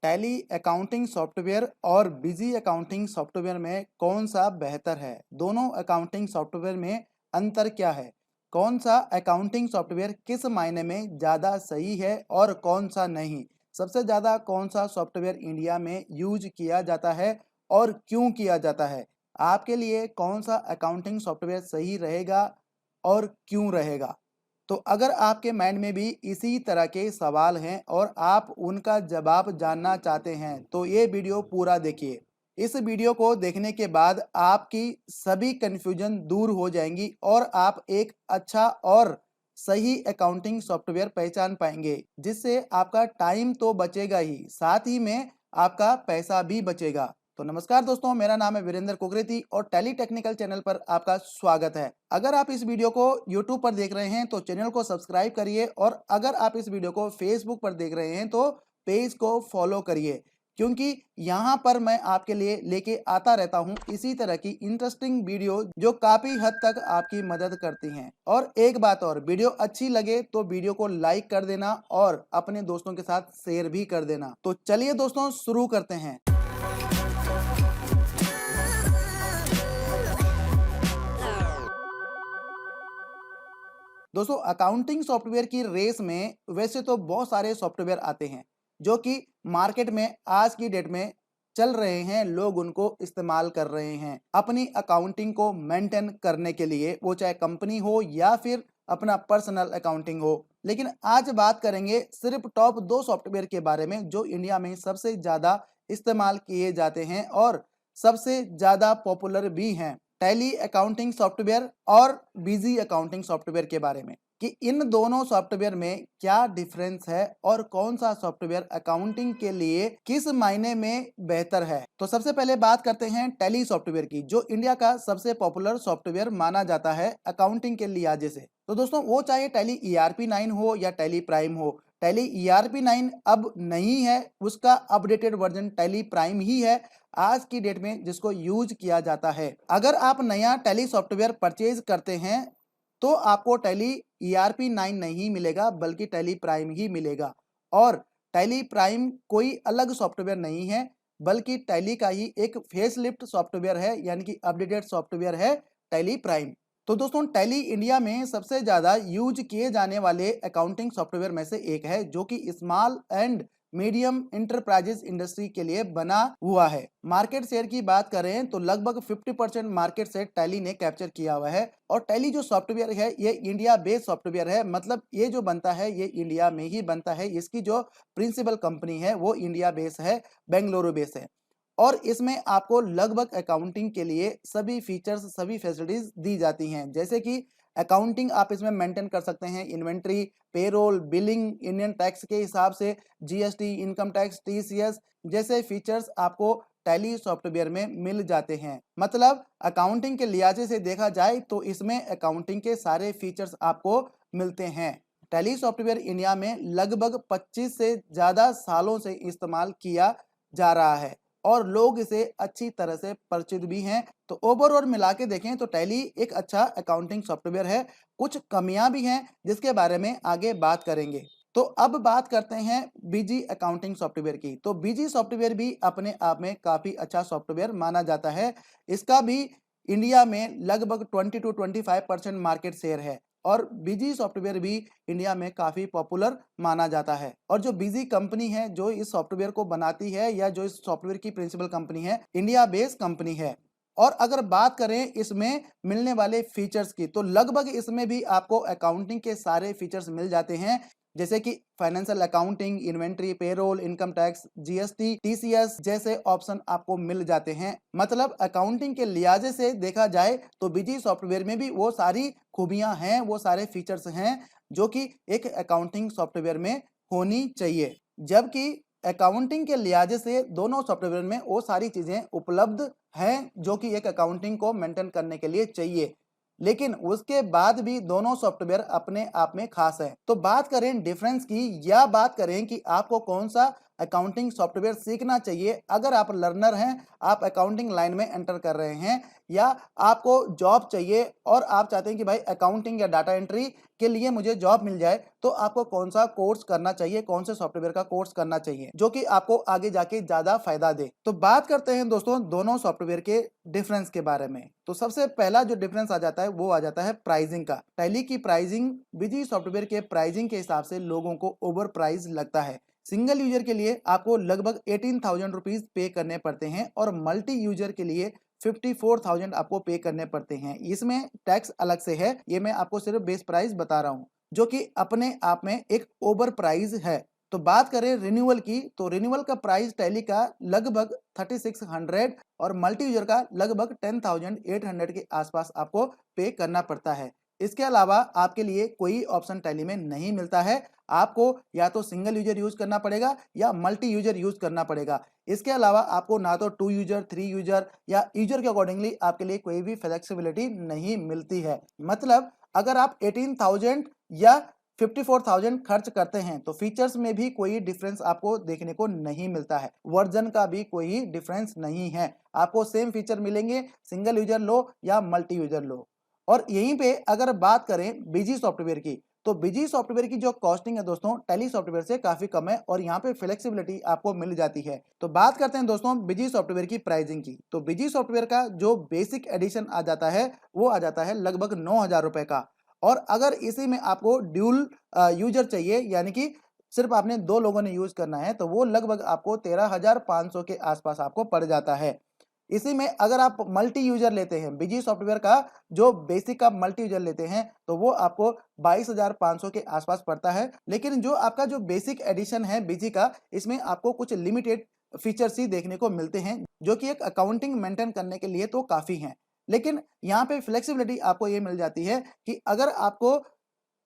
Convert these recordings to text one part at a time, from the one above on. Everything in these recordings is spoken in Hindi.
टैली अकाउंटिंग सॉफ्टवेयर और बिजी अकाउंटिंग सॉफ्टवेयर में कौन सा बेहतर है? दोनों अकाउंटिंग सॉफ्टवेयर में अंतर क्या है? कौन सा अकाउंटिंग सॉफ्टवेयर किस मायने में ज़्यादा सही है और कौन सा नहीं? सबसे ज़्यादा कौन सा सॉफ्टवेयर इंडिया में यूज किया जाता है और क्यों किया जाता है? आपके लिए कौन सा अकाउंटिंग सॉफ्टवेयर सही रहेगा और क्यों रहेगा? तो अगर आपके माइंड में भी इसी तरह के सवाल हैं और आप उनका जवाब जानना चाहते हैं तो ये वीडियो पूरा देखिए। इस वीडियो को देखने के बाद आपकी सभी कन्फ्यूजन दूर हो जाएंगी और आप एक अच्छा और सही अकाउंटिंग सॉफ्टवेयर पहचान पाएंगे, जिससे आपका टाइम तो बचेगा ही, साथ ही में आपका पैसा भी बचेगा। तो नमस्कार दोस्तों, मेरा नाम है वीरेंद्र कुकरेती और टैली टेक्निकल चैनल पर आपका स्वागत है। अगर आप इस वीडियो को यूट्यूब पर देख रहे हैं तो चैनल को सब्सक्राइब करिए और अगर आप इस वीडियो को फेसबुक पर देख रहे हैं तो पेज को फॉलो करिए, क्योंकि यहाँ पर मैं आपके लिए लेके आता रहता हूँ इसी तरह की इंटरेस्टिंग वीडियो जो काफी हद तक आपकी मदद करती हैं। और एक बात और, वीडियो अच्छी लगे तो वीडियो को लाइक कर देना और अपने दोस्तों के साथ शेयर भी कर देना। तो चलिए दोस्तों, शुरू करते हैं। दोस्तों, अकाउंटिंग सॉफ्टवेयर की रेस में वैसे तो बहुत सारे सॉफ्टवेयर आते हैं जो कि मार्केट में आज की डेट में चल रहे हैं, लोग उनको इस्तेमाल कर रहे हैं अपनी अकाउंटिंग को मेंटेन करने के लिए, वो चाहे कंपनी हो या फिर अपना पर्सनल अकाउंटिंग हो। लेकिन आज बात करेंगे सिर्फ टॉप 2 सॉफ्टवेयर के बारे में जो इंडिया में सबसे ज्यादा इस्तेमाल किए जाते हैं और सबसे ज्यादा पॉपुलर भी हैं। टैली अकाउंटिंग सॉफ्टवेयर और बिजी अकाउंटिंग सॉफ्टवेयर के बारे में कि इन दोनों सॉफ्टवेयर में क्या डिफरेंस है और कौन सा सॉफ्टवेयर अकाउंटिंग के लिए किस मायने में बेहतर है। तो सबसे पहले बात करते हैं टैली सॉफ्टवेयर की, जो इंडिया का सबसे पॉपुलर सॉफ्टवेयर माना जाता है अकाउंटिंग के लिहाजे से। तो दोस्तों, वो चाहे टैली ERP 9 हो या टैली प्राइम हो, टैली ERP 9 अब नहीं है, उसका अपडेटेड वर्जन टैली प्राइम ही है आज की डेट में जिसको यूज किया जाता है। अगर आप नया टैली सॉफ्टवेयर परचेज करते हैं तो आपको टैली ERP 9 नहीं मिलेगा बल्कि टैली प्राइम ही मिलेगा। और टैली प्राइम कोई अलग सॉफ्टवेयर नहीं है बल्कि टैली का ही एक फेसलिफ्ट सॉफ्टवेयर है, यानी कि अपडेटेड सॉफ्टवेयर है टैली प्राइम। तो दोस्तों, टैली इंडिया में सबसे ज्यादा यूज किए जाने वाले अकाउंटिंग सॉफ्टवेयर में से एक है जो कि small and medium enterprises industry के लिए बना हुआ है। मार्केट शेयर की बात करें तो लगभग 50% मार्केट शेयर टैली ने कैप्चर किया हुआ है। और टैली जो सॉफ्टवेयर है ये इंडिया बेस्ड सॉफ्टवेयर है, मतलब ये जो बनता है ये इंडिया में ही बनता है। इसकी जो प्रिंसिपल कंपनी है वो इंडिया बेस्ड है, बेंगलुरु बेस्ड है। और इसमें आपको लगभग अकाउंटिंग के लिए सभी फीचर्स, सभी फैसिलिटीज दी जाती हैं, जैसे कि अकाउंटिंग आप इसमें मेंटेन कर सकते हैं, inventory, payroll, billing, Indian tax के हिसाब से GST, इनकम टैक्स, TCS जैसे फीचर्स आपको टैली सॉफ्टवेयर में मिल जाते हैं। मतलब अकाउंटिंग के लिहाजे से देखा जाए तो इसमें अकाउंटिंग के सारे फीचर्स आपको मिलते हैं। टैली सॉफ्टवेयर इंडिया में लगभग 25 से ज्यादा सालों से इस्तेमाल किया जा रहा है और लोग इसे अच्छी तरह से परिचित भी हैं। तो ओवरऑल मिला के देखें तो टैली एक अच्छा अकाउंटिंग सॉफ्टवेयर है। कुछ कमियां भी हैं जिसके बारे में आगे बात करेंगे। तो अब बात करते हैं बीजी अकाउंटिंग सॉफ्टवेयर की। तो बीजी सॉफ्टवेयर भी अपने आप में काफी अच्छा सॉफ्टवेयर माना जाता है। इसका भी इंडिया में लगभग 20 to 25% मार्केट शेयर है और बीजी सॉफ्टवेयर भी इंडिया में काफी पॉपुलर माना जाता है। और जो बीजी कंपनी है जो इस सॉफ्टवेयर को बनाती है या जो इस सॉफ्टवेयर की प्रिंसिपल कंपनी है, इंडिया बेस्ड कंपनी है। और अगर बात करें इसमें मिलने वाले फीचर्स की तो लगभग इसमें भी आपको अकाउंटिंग के सारे फीचर्स मिल जाते हैं, जैसे कि financial accounting, inventory, payroll, income tax, GST, TCS जैसे ऑप्शन आपको मिल जाते हैं। मतलब अकाउंटिंग के लिहाजे से देखा जाए तो बीजी सॉफ्टवेयर में भी वो सारी खूबियां हैं, वो सारे फीचर्स हैं जो कि एक अकाउंटिंग सॉफ्टवेयर में होनी चाहिए। जबकि अकाउंटिंग के लिहाजे से दोनों सॉफ्टवेयर में वो सारी चीजें उपलब्ध हैं जो कि एक अकाउंटिंग को मेंटेन करने के लिए चाहिए, लेकिन उसके बाद भी दोनों सॉफ्टवेयर अपने आप में खास है। तो बात करें डिफरेंस की या बात करें कि आपको कौन सा अकाउंटिंग सॉफ्टवेयर सीखना चाहिए। अगर आप लर्नर हैं, आप अकाउंटिंग लाइन में एंटर कर रहे हैं या आपको जॉब चाहिए और आप चाहते हैं कि भाई अकाउंटिंग या डाटा एंट्री के लिए मुझे जॉब मिल जाए, तो आपको कौन सा कोर्स करना चाहिए, कौन से सॉफ्टवेयर का कोर्स करना चाहिए जो कि आपको आगे जाके ज्यादा फायदा दे। तो बात करते हैं दोस्तों दोनों सॉफ्टवेयर के डिफरेंस के बारे में। तो सबसे पहला जो डिफरेंस आ जाता है वो आ जाता है प्राइसिंग का। टैली की प्राइसिंग बिजी सॉफ्टवेयर के प्राइसिंग के हिसाब से लोगों को ओवर प्राइस लगता है। सिंगल यूजर के लिए आपको लगभग 18,000 रुपीज पे करने पड़ते हैं और मल्टी यूजर के लिए 54,000 आपको पे करने पड़ते हैं। इसमें टैक्स अलग से है, ये मैं आपको सिर्फ बेस प्राइस बता रहा हूँ जो कि अपने आप में एक ओवर प्राइस है। तो बात करें रिन्यूअल की, तो रिन्यूअल का प्राइस टैली का लगभग 3600 और मल्टी यूजर का लगभग 10,800 के आसपास आपको पे करना पड़ता है। इसके अलावा आपके लिए कोई ऑप्शन टैली में नहीं मिलता है। आपको या तो सिंगल यूजर यूज करना पड़ेगा या मल्टी यूजर यूज करना पड़ेगा। इसके अलावा आपको ना तो 2 यूजर, 3 यूजर या यूजर के अकॉर्डिंगली आपके लिए कोई भी फ्लेक्सिबिलिटी नहीं मिलती है। मतलब अगर आप 18,000 या 54,000 खर्च करते हैं तो फीचर्स में भी कोई डिफरेंस आपको देखने को नहीं मिलता है, वर्जन का भी कोई डिफरेंस नहीं है। आपको सेम फीचर मिलेंगे सिंगल यूजर लो या मल्टी यूजर लो। और यहीं पे अगर बात करें बिजी सॉफ्टवेयर की, तो बिजी सॉफ्टवेयर की जो कॉस्टिंग है दोस्तों टैली सॉफ्टवेयर से काफी कम है और यहाँ पे फ्लेक्सिबिलिटी आपको मिल जाती है। तो बात करते हैं दोस्तों बिजी सॉफ्टवेयर की प्राइसिंग की। तो बिजी सॉफ्टवेयर का जो बेसिक एडिशन आ जाता है वो आ जाता है लगभग 9,000 रुपए का। और अगर इसी में आपको ड्यूल यूजर चाहिए, यानी कि सिर्फ आपने 2 लोगों ने यूज करना है, तो वो लगभग आपको 13,500 के आसपास आपको पड़ जाता है। इसी में अगर आप मल्टी यूजर लेते हैं, बिजी सॉफ्टवेयर का जो बेसिक आप मल्टी यूजर लेते हैं तो वो आपको 22,500 के आसपास पड़ता है। लेकिन जो आपका जो बेसिक एडिशन है बिजी का, इसमें आपको कुछ लिमिटेड फीचर्स ही देखने को मिलते हैं जो कि एक अकाउंटिंग मेंटेन करने के लिए तो काफी हैं। लेकिन यहाँ पे फ्लेक्सिबिलिटी आपको ये मिल जाती है कि अगर आपको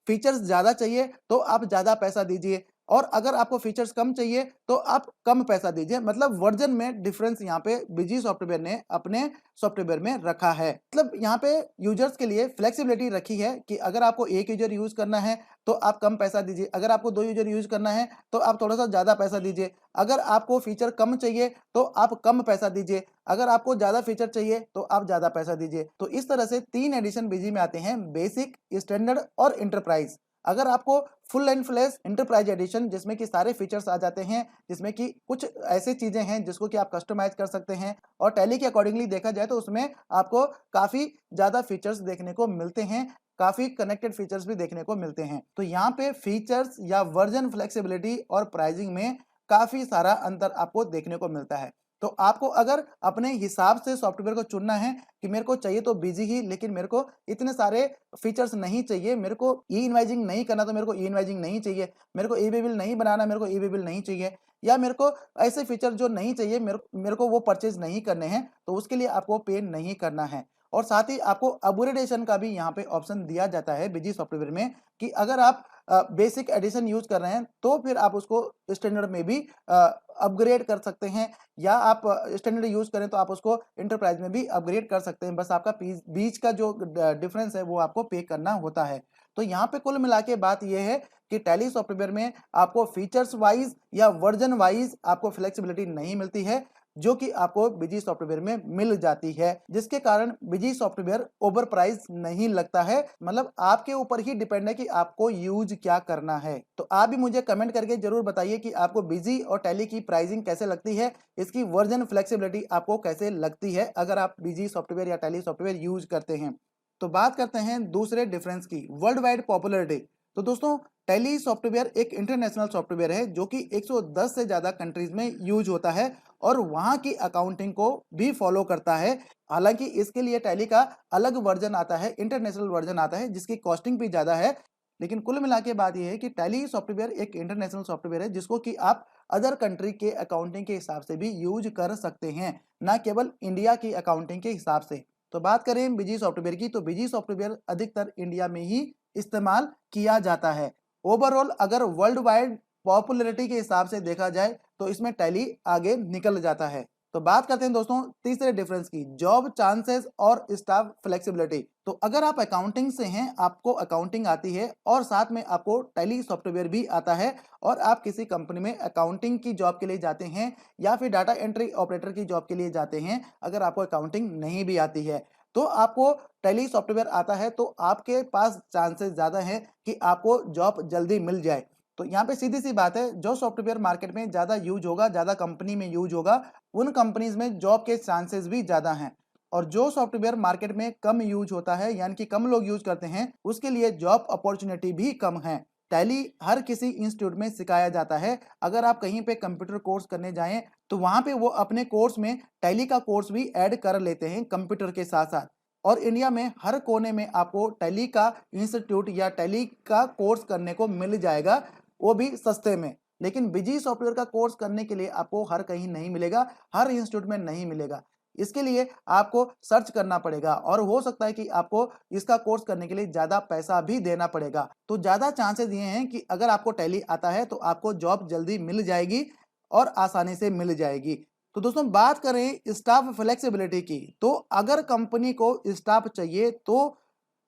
फीचर्स ज़्यादा चाहिए तो आप ज़्यादा पैसा दीजिए और अगर आपको फीचर्स कम चाहिए तो आप कम पैसा दीजिए। मतलब वर्जन में डिफरेंस यहाँ पे बिजी सॉफ्टवेयर ने अपने सॉफ्टवेयर में रखा है। मतलब यहाँ पे यूजर्स के लिए फ्लेक्सिबिलिटी रखी है कि अगर आपको एक यूजर यूज करना है तो आप कम पैसा दीजिए, अगर आपको 2 यूजर यूज करना है तो आप थोड़ा सा ज़्यादा पैसा दीजिए, अगर आपको फीचर कम चाहिए तो आप कम पैसा दीजिए, अगर आपको ज़्यादा फीचर चाहिए तो आप ज़्यादा पैसा दीजिए। तो इस तरह से 3 एडिशन बिजी में आते हैं, बेसिक, स्टैंडर्ड और इंटरप्राइज। अगर आपको full and flash enterprise edition जिसमें कि सारे फीचर्स आ जाते हैं, जिसमें कि कुछ ऐसी चीजें हैं जिसको कि आप कस्टमाइज कर सकते हैं और टैली के अकॉर्डिंगली देखा जाए तो उसमें आपको काफी ज्यादा फीचर्स देखने को मिलते हैं, काफी कनेक्टेड फीचर्स भी देखने को मिलते हैं। तो यहाँ पे फीचर्स या वर्जन फ्लेक्सिबिलिटी और प्राइसिंग में काफी सारा अंतर आपको देखने को मिलता है। तो आपको अगर अपने हिसाब से सॉफ्टवेयर को चुनना है कि मेरे को चाहिए तो बिजी ही, लेकिन मेरे को इतने सारे फीचर्स नहीं चाहिए, मेरे को ई इनवाइजिंग नहीं करना तो मेरे को ई इनवाइजिंग नहीं चाहिए, मेरे को ई वे बिल नहीं बनाना, मेरे को ई वे बिल नहीं चाहिए, या मेरे को ऐसे फीचर जो नहीं चाहिए, मेरे को वो परचेज नहीं करने हैं, तो उसके लिए आपको पे नहीं करना है। और साथ ही आपको अपग्रेडेशन का भी यहाँ पे ऑप्शन दिया जाता है बिजी सॉफ्टवेयर में कि अगर आप बेसिक एडिशन यूज कर रहे हैं तो फिर आप उसको स्टैंडर्ड में भी अपग्रेड कर सकते हैं, या आप स्टैंडर्ड यूज करें तो आप उसको इंटरप्राइज में भी अपग्रेड कर सकते हैं। बस आपका बीच का जो डिफरेंस है वो आपको पे करना होता है। तो यहाँ पे कुल मिला के बात यह है कि टैली सॉफ्टवेयर में आपको फीचर्स वाइज या वर्जन वाइज आपको फ्लेक्सिबिलिटी नहीं मिलती है जो कि आपको बिजी सॉफ्टवेयर में मिल जाती है, जिसके कारण बिजी सॉफ्टवेयर ओवर प्राइस नहीं लगता है। मतलब आपके ऊपर ही डिपेंड है कि आपको यूज क्या करना है। तो आप भी मुझे कमेंट करके जरूर बताइए कि आपको बिजी और टैली की प्राइसिंग कैसे लगती है, इसकी वर्जन फ्लेक्सिबिलिटी आपको कैसे लगती है अगर आप बिजी सॉफ्टवेयर या टैली सॉफ्टवेयर यूज करते हैं। तो बात करते हैं दूसरे डिफरेंस की, वर्ल्ड वाइड पॉपुलरिटी। तो दोस्तों टैली सॉफ्टवेयर एक इंटरनेशनल सॉफ्टवेयर है जो कि 110 से ज्यादा कंट्रीज में यूज होता है और वहां की अकाउंटिंग को भी फॉलो करता है। हालांकि इसके लिए टैली का अलग वर्जन आता है, इंटरनेशनल वर्जन आता है जिसकी कॉस्टिंग भी ज्यादा है। लेकिन कुल मिला के बात यह है कि टैली सॉफ्टवेयर एक इंटरनेशनल सॉफ्टवेयर है जिसको कि आप अदर कंट्री के अकाउंटिंग के हिसाब से भी यूज कर सकते हैं, ना केवल इंडिया की अकाउंटिंग के हिसाब से। तो बात करें बिजी सॉफ्टवेयर की, तो बिजी सॉफ्टवेयर अधिकतर इंडिया में ही इस्तेमाल किया जाता है। ओवरऑल अगर वर्ल्ड वाइड पॉपुलैरिटी के हिसाब से देखा जाए तो इसमें टैली आगे निकल जाता है। तो तो बात करते हैं दोस्तों तीसरे डिफरेंस की, जॉब चांसेस और स्टाफ फ्लेक्सिबिलिटी। तो अगर आप अकाउंटिंग से हैं, आपको अकाउंटिंग आती है और साथ में आपको टैली सॉफ्टवेयर भी आता है और आप किसी कंपनी में अकाउंटिंग की जॉब के लिए जाते हैं या फिर डाटा एंट्री ऑपरेटर की जॉब के लिए जाते हैं, अगर आपको अकाउंटिंग नहीं भी आती है तो आपको टैली सॉफ्टवेयर आता है, तो आपके पास चांसेस ज़्यादा हैं कि आपको जॉब जल्दी मिल जाए। तो यहाँ पे सीधी सी बात है, जो सॉफ्टवेयर मार्केट में ज़्यादा यूज होगा, ज़्यादा कंपनी में यूज होगा, उन कंपनीज में जॉब के चांसेस भी ज़्यादा हैं। और जो सॉफ्टवेयर मार्केट में कम यूज होता है, यानी कि कम लोग यूज करते हैं, उसके लिए जॉब अपॉर्चुनिटी भी कम है। टैली हर किसी इंस्टीट्यूट में सिखाया जाता है। अगर आप कहीं पे कंप्यूटर कोर्स करने जाएं तो वहां पे वो अपने कोर्स में टैली का कोर्स भी ऐड कर लेते हैं कंप्यूटर के साथ साथ। और इंडिया में हर कोने में आपको टैली का इंस्टीट्यूट या टैली का कोर्स करने को मिल जाएगा, वो भी सस्ते में। लेकिन बिजी सॉफ्टवेयर का कोर्स करने के लिए आपको हर कहीं नहीं मिलेगा, हर इंस्टीट्यूट में नहीं मिलेगा। इसके लिए आपको सर्च करना पड़ेगा और हो सकता है कि आपको इसका कोर्स करने के लिए ज़्यादा पैसा भी देना पड़ेगा। तो ज़्यादा चांसेस ये हैं कि अगर आपको टैली आता है तो आपको जॉब जल्दी मिल जाएगी और आसानी से मिल जाएगी। तो दोस्तों बात करें स्टाफ फ्लेक्सिबिलिटी की, तो अगर कंपनी को स्टाफ चाहिए तो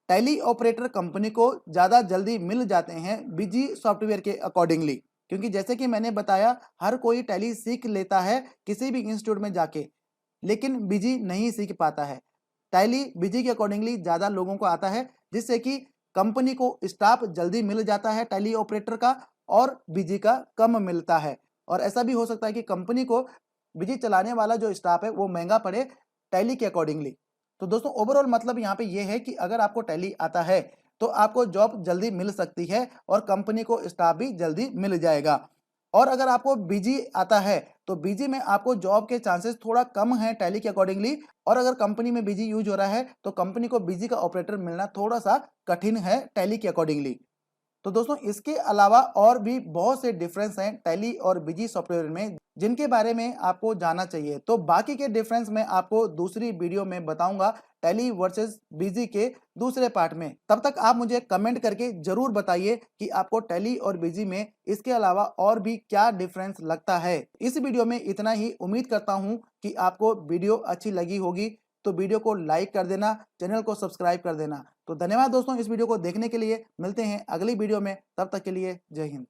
टैली ऑपरेटर कंपनी को ज़्यादा जल्दी मिल जाते हैं बिजी सॉफ्टवेयर के अकॉर्डिंगली, क्योंकि जैसे कि मैंने बताया हर कोई टैली सीख लेता है किसी भी इंस्टीट्यूट में जाके, लेकिन बिजी नहीं सीख पाता है। टैली बिजी के अकॉर्डिंगली ज़्यादा लोगों को आता है, जिससे कि कंपनी को स्टाफ जल्दी मिल जाता है टैली ऑपरेटर का और बिजी का कम मिलता है। और ऐसा भी हो सकता है कि कंपनी को बिजी चलाने वाला जो स्टाफ है वो महंगा पड़े टैली के अकॉर्डिंगली। तो दोस्तों ओवरऑल मतलब यहाँ पे ये है कि अगर आपको टैली आता है तो आपको जॉब जल्दी मिल सकती है और कंपनी को स्टाफ भी जल्दी मिल जाएगा। और अगर आपको बिजी आता है तो बिजी में आपको जॉब के चांसेस थोड़ा कम है टैली के अकॉर्डिंगली, और अगर कंपनी में बिजी यूज हो रहा है तो कंपनी को बिजी का ऑपरेटर मिलना थोड़ा सा कठिन है टैली के अकॉर्डिंगली। तो दोस्तों इसके अलावा और भी बहुत से डिफरेंस हैं टैली और बिजी सॉफ्टवेयर में, जिनके बारे में आपको जानना चाहिए। तो बाकी के डिफरेंस मैं आपको दूसरी वीडियो में बताऊंगा, टैली वर्सेस बिजी के दूसरे पार्ट में। तब तक आप मुझे कमेंट करके जरूर बताइए कि आपको टैली और बिजी में इसके अलावा और भी क्या डिफरेंस लगता है। इस वीडियो में इतना ही। उम्मीद करता हूं कि आपको वीडियो अच्छी लगी होगी, तो वीडियो को लाइक कर देना, चैनल को सब्सक्राइब कर देना। तो धन्यवाद दोस्तों इस वीडियो को देखने के लिए। मिलते हैं अगली वीडियो में, तब तक के लिए जय हिंद।